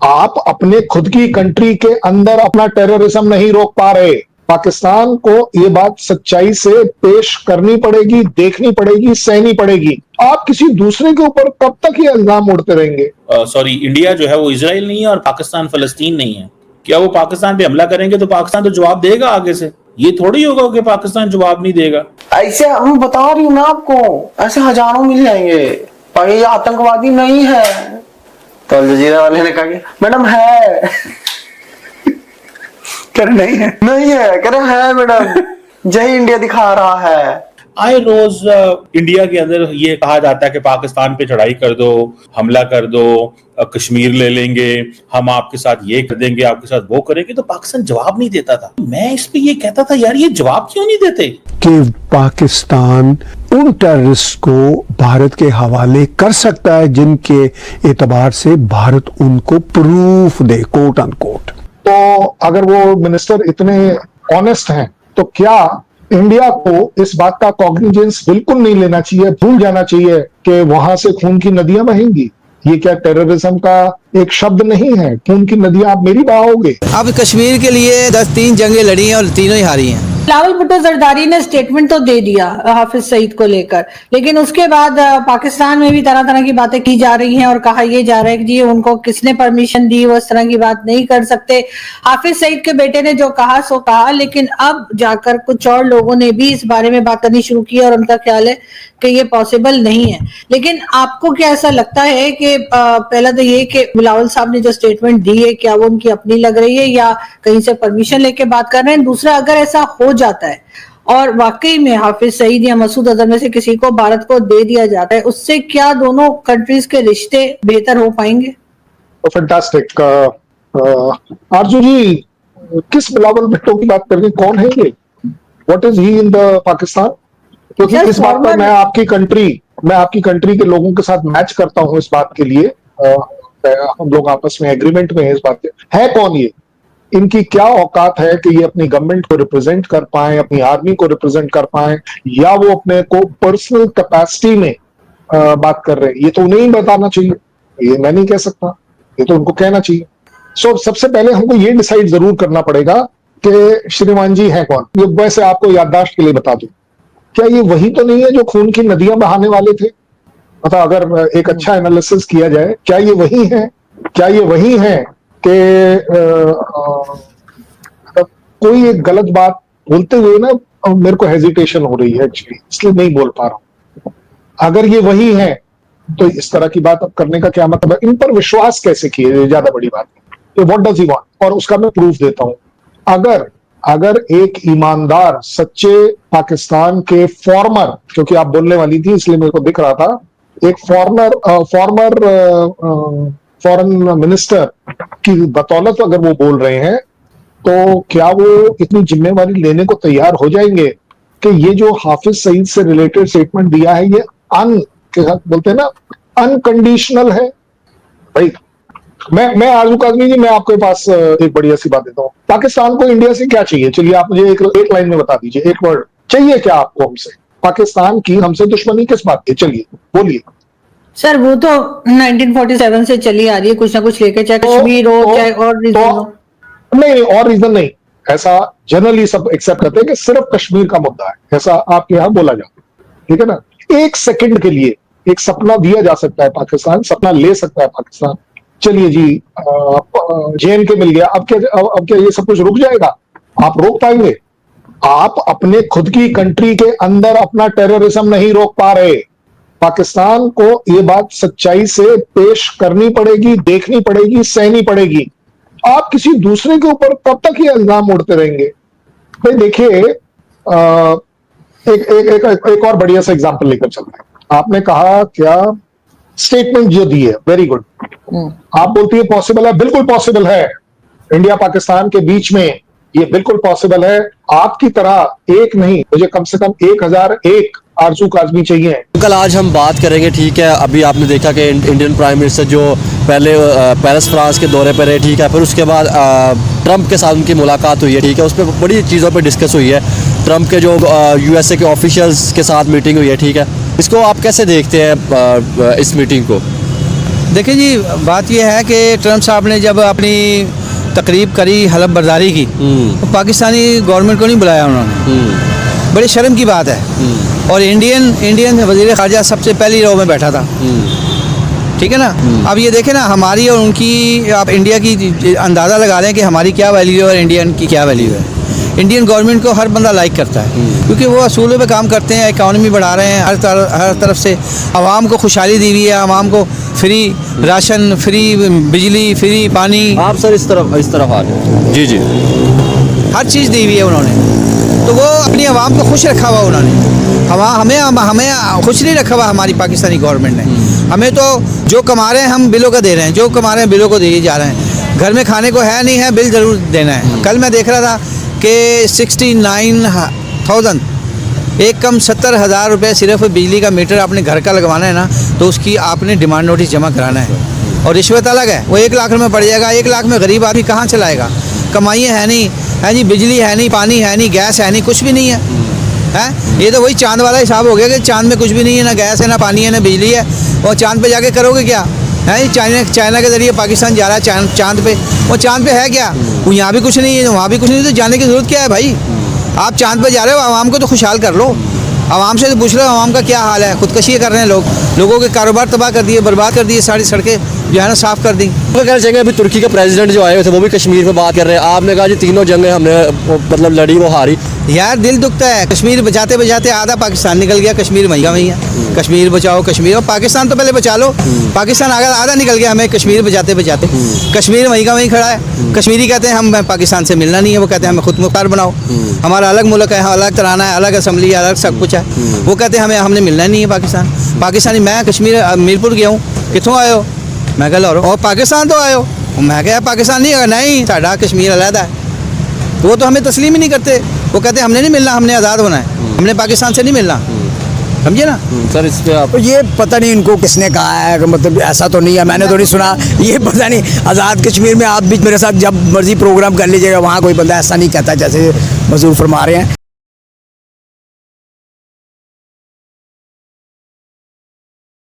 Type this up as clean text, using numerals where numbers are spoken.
आप अपने खुद की कंट्री के अंदर अपना टेररिज्म नहीं रोक पा रहे। पाकिस्तान को ये बात सच्चाई से पेश करनी पड़ेगी, देखनी पड़ेगी, सहनी पड़ेगी। आप किसी दूसरे के ऊपर कब तक ये इल्जाम उड़ते रहेंगे? सॉरी, इंडिया जो है वो इजराइल नहीं है और पाकिस्तान फलस्तीन नहीं है। क्या वो पाकिस्तान पे हमला करेंगे तो पाकिस्तान तो जवाब देगा आगे से? ये थोड़ी होगा कि पाकिस्तान जवाब नहीं देगा। ऐसे हम बता रही हूँ ना आपको, ऐसे हजारों मिल जाएंगे। पर ये आतंकवादी नहीं है तो अल जजीरा वाले ने कहा मैडम है कह रहे नहीं है, नहीं है, कह रहे है मैडम, जय इंडिया दिखा रहा है। आए रोज इंडिया के अंदर ये कहा जाता है कि पाकिस्तान पे चढ़ाई कर दो, हमला कर दो, कश्मीर ले लेंगे, हम आपके साथ ये कर देंगे, आपके साथ वो करेंगे। तो पाकिस्तान जवाब नहीं देता था। मैं इस पे ये कहता था यार ये जवाब क्यों नहीं देते कि पाकिस्तान उन टेररिस्ट को भारत के हवाले कर सकता है जिनके एतबार से भारत उनको प्रूफ दे, कोट अनकोट। तो अगर वो मिनिस्टर इतने ऑनेस्ट हैं तो क्या इंडिया को इस बात का कॉग्निजेंस बिल्कुल नहीं लेना चाहिए, भूल जाना चाहिए कि वहां से खून की नदियां बहेंगी? ये क्या टेररिज्म का एक शब्द नहीं है? खून की नदियां आप मेरी बहाओगे? अब कश्मीर के लिए 10-3 जंगें लड़ी हैं और तीनों ही हारी हैं। बिलावल भुट्टो जरदारी ने स्टेटमेंट तो दे दिया हाफिज सईद को लेकर, लेकिन उसके बाद पाकिस्तान में भी तरह तरह की बातें की जा रही हैं और कहा यह जा रहा है कि जी उनको किसने परमिशन दी, वो इस तरह की बात नहीं कर सकते। हाफिज सईद के बेटे ने जो कहा सो कहा, लेकिन अब जाकर कुछ और लोगों ने भी इस बारे में बात करनी शुरू की और उनका ख्याल है कि ये पॉसिबल नहीं है। लेकिन आपको क्या ऐसा लगता है कि पहला तो ये कि बिलावल साहब ने जो स्टेटमेंट दी है क्या वो उनकी अपनी लग रही है या कहीं से परमिशन लेके बात कर रहे हैं? दूसरा, अगर ऐसा हो जाता है और वाकई में हाफिज सईद या मसूद अजहर में से किसी को भारत को दे दिया जाता है, उससे क्या दोनों कंट्रीज के रिश्ते बेहतर हो पाएंगे? फैंटास्टिक। आरजू जी, किस बिलावल भुट्टो की बात कर रही, कौन है ये? What is he in the Pakistan? क्योंकि इस बात पर मैं आपकी कंट्री के लोगों के साथ मैच करता हूं इस बात के लिए। हम लोग आपस में एग्रीमेंट में है इस बात के। है कौन ये? इनकी क्या औकात है कि ये अपनी गवर्नमेंट को रिप्रेजेंट कर पाए, अपनी आर्मी को रिप्रेजेंट कर पाए, या वो अपने को पर्सनल कैपेसिटी में बात कर रहे हैं? ये तो उन्हें ही बताना चाहिए, ये मैं नहीं कह सकता, ये तो उनको कहना चाहिए। सो सबसे पहले हमको ये डिसाइड जरूर करना पड़ेगा कि श्रीमान जी हैं कौन। ये वैसे आपको याददाश्त के लिए बता दूं, क्या ये वही तो नहीं है जो खून की नदियां बहाने वाले थे? मतलब अगर एक अच्छा एनालिसिस किया जाए, क्या ये वही है? क्या ये वही है कि कोई एक गलत बात बोलते हुए ना मेरे को हेजिटेशन हो रही है एक्चुअली, इसलिए नहीं बोल पा रहा हूं। अगर ये वही है तो इस तरह की बात अब करने का क्या मतलब है? इन पर विश्वास कैसे किए, ज्यादा बड़ी बात है। व्हाट डज ही वांट, और उसका मैं प्रूफ देता हूं। अगर एक ईमानदार सच्चे पाकिस्तान के फॉर्मर, क्योंकि आप बोलने वाली थी इसलिए मेरे को दिख रहा था, एक फॉर्मर फॉरेन मिनिस्टर की बतौलत अगर वो बोल रहे हैं, तो क्या वो इतनी जिम्मेवारी लेने को तैयार हो जाएंगे कि ये जो हाफिज सईद से रिलेटेड स्टेटमेंट दिया है ये बोलते हैं ना अनकंडीशनल है? भाई मैं आरजू काज़मी जी, मैं आपके पास एक बढ़िया सी बात देता हूँ। पाकिस्तान को इंडिया से क्या चाहिए? चलिए आप मुझे एक लाइन में बता दीजिए, एक वर्ड चाहिए क्या आपको हमसे? पाकिस्तान की हमसे दुश्मनी किस बात की? चलिए बोलिए। सर वो तो 1947 से चली आ रही है, कुछ ना कुछ लेके, चाहे कश्मीर हो चाहे और रीजन हो। नहीं, और रीजन नहीं, ऐसा जनरली सब एक्सेप्ट करते हैं कि सिर्फ कश्मीर का मुद्दा है, ऐसा आपके यहाँ बोला जाता है, ठीक है ना? एक सेकंड के लिए एक सपना दिया जा सकता है, पाकिस्तान सपना ले सकता है पाकिस्तान। चलिए जी, JNK मिल गया, अब क्या ये सब कुछ रुक जाएगा? आप रोक पाएंगे? आप अपने खुद की कंट्री के अंदर अपना टेररिज्म नहीं रोक पा रहे। पाकिस्तान को ये बात सच्चाई से पेश करनी पड़ेगी, देखनी पड़ेगी, सहनी पड़ेगी। आप किसी दूसरे के ऊपर कब तक ये इल्जाम उड़ते रहेंगे? भाई देखिए, एक और बढ़िया सा एग्जांपल लेकर चलते हैं। आपने कहा क्या स्टेटमेंट जो दी है, वेरी गुड। आप बोलती है पॉसिबल है, बिल्कुल पॉसिबल है। इंडिया पाकिस्तान के बीच में ये बिल्कुल पॉसिबल है। आपकी तरह एक नहीं, मुझे कम से कम 1001 आरजू काज़मी चाहिए। कल आज हम बात करेंगे, ठीक है। अभी आपने देखा कि इंडियन प्राइम मिनिस्टर जो पहले पेरिस फ्रांस के दौरे पर है, ठीक है, फिर उसके बाद ट्रंप के साथ उनकी मुलाकात हुई है, ठीक है। उस पर बड़ी चीज़ों पर डिस्कस हुई है। ट्रंप के जो USA के ऑफिशियल्स के साथ मीटिंग हुई है, ठीक है। इसको आप कैसे देखते हैं इस मीटिंग को? देखिए जी, बात यह है कि ट्रम्प साहब ने जब अपनी तकरीब करी हलफ बर्दारी की, तो पाकिस्तानी गवर्नमेंट को नहीं बुलाया उन्होंने। बड़ी शर्म की बात है। और इंडियन वज़ीर ख़ारजा सबसे पहली रो में बैठा था, ठीक है ना। अब ये देखें ना, हमारी और उनकी, आप इंडिया की अंदाज़ा लगा लें कि हमारी क्या वैल्यू है और इंडियन की क्या वैल्यू है। इंडियन गवर्नमेंट को हर बंदा लाइक करता है, क्योंकि वो असूलों पे काम करते हैं, इकानमी बढ़ा रहे हैं, हर तरफ से आवाम को खुशहाली दी हुई है, आवाम को फ्री राशन, फ्री बिजली, फ्री पानी। आप सर इस तरफ आ जाए। जी जी, हर चीज़ दी हुई है उन्होंने। तो वो अपनी आवाम को खुश रखा हुआ उन्होंने। हमें खुश नहीं रखा हुआ हमारी पाकिस्तानी गवर्नमेंट ने। हमें तो जो कमा रहे हैं हम बिलों का दे रहे हैं, जो कमा रहे हैं बिलों को दिए जा रहे हैं। घर में खाने को है नहीं है, बिल ज़रूर देना है। कल मैं देख रहा था कि 69,000, एक कम 70,000 रुपये सिर्फ बिजली का मीटर आपने घर का लगवाना है ना, तो उसकी आपने डिमांड नोटिस जमा कराना है। और रिश्वत अलग है, वो 1 लाख रुपये पड़ जाएगा। 1 लाख में गरीब आदमी कहाँ चलाएगा? कमाइयाँ है नहीं, है जी, बिजली है नहीं, पानी है नहीं, गैस है नहीं, कुछ भी नहीं है। हैं, ये तो वही चांद वाला हिसाब हो गया कि चांद में कुछ भी नहीं है, ना गैस है, ना पानी है, ना बिजली है। और चांद पे जाके करोगे क्या? है चाइना के ज़रिए पाकिस्तान जा रहा है चांद पे। वो चांद पे है क्या? वो यहाँ भी कुछ नहीं है, वहाँ भी कुछ नहीं, तो जाने की ज़रूरत क्या है भाई? आप चांद पे जा रहे हो, आवाम को तो खुशहाल कर लो। आवाम से तो पूछ लो आवाम का क्या हाल है। खुदकशी कर रहे हैं लोगों के कारोबार तबाह कर दिए, बर्बाद कर दिए, सारी सड़कें जो है ना साफ़ कर दी। तो कहना चाहेंगे, अभी तुर्की के प्रेसिडेंट जो आए हुए थे वो भी कश्मीर पे बात कर रहे हैं। आपने कहा जी तीनों जंगें हमने मतलब लड़ी, वो हारी। यार दिल दुखता है। कश्मीर बचाते बचाते आधा पाकिस्तान निकल गया, कश्मीर वहीं का वहीं है। कश्मीर बचाओ कश्मीर, और पाकिस्तान तो पहले बचा लो। पाकिस्तान आधा निकल गया हमें कश्मीर बचाते बचाते। कश्मीर वहीं का वहीं खड़ा है। कश्मीरी कहते हैं हम पाकिस्तान से मिलना नहीं है, वो कहते हैं हमें खुद मुख्तार बनाओ, हमारा अलग मुल्क है, अलग तराना है, अलग असम्बली है, अलग सब कुछ है। वो कहते हैं हमने मिलना नहीं है पाकिस्तानी। मैं कश्मीर मीरपुर गया हूँ, कितों आए हो? मैं कह लाहौर। और पाकिस्तान तो आए हो? मैं कहा पाकिस्तान नहीं है। नहीं, साडा कश्मीर अलग है। तो वो तो हमें तस्लीम ही नहीं करते। वो कहते हैं हमने नहीं मिलना, हमने आज़ाद होना है, हमने पाकिस्तान से नहीं मिलना। समझे ना सर? इस पे आप, तो ये पता नहीं इनको किसने कहा है, मतलब ऐसा तो नहीं है, मैंने तो नहीं सुना। ये पता नहीं, आज़ाद कश्मीर में आप भी मेरे साथ जब मर्जी प्रोग्राम कर लीजिएगा, वहाँ कोई बंदा ऐसा नहीं कहता जैसे मजदूर फरमा रहे हैं।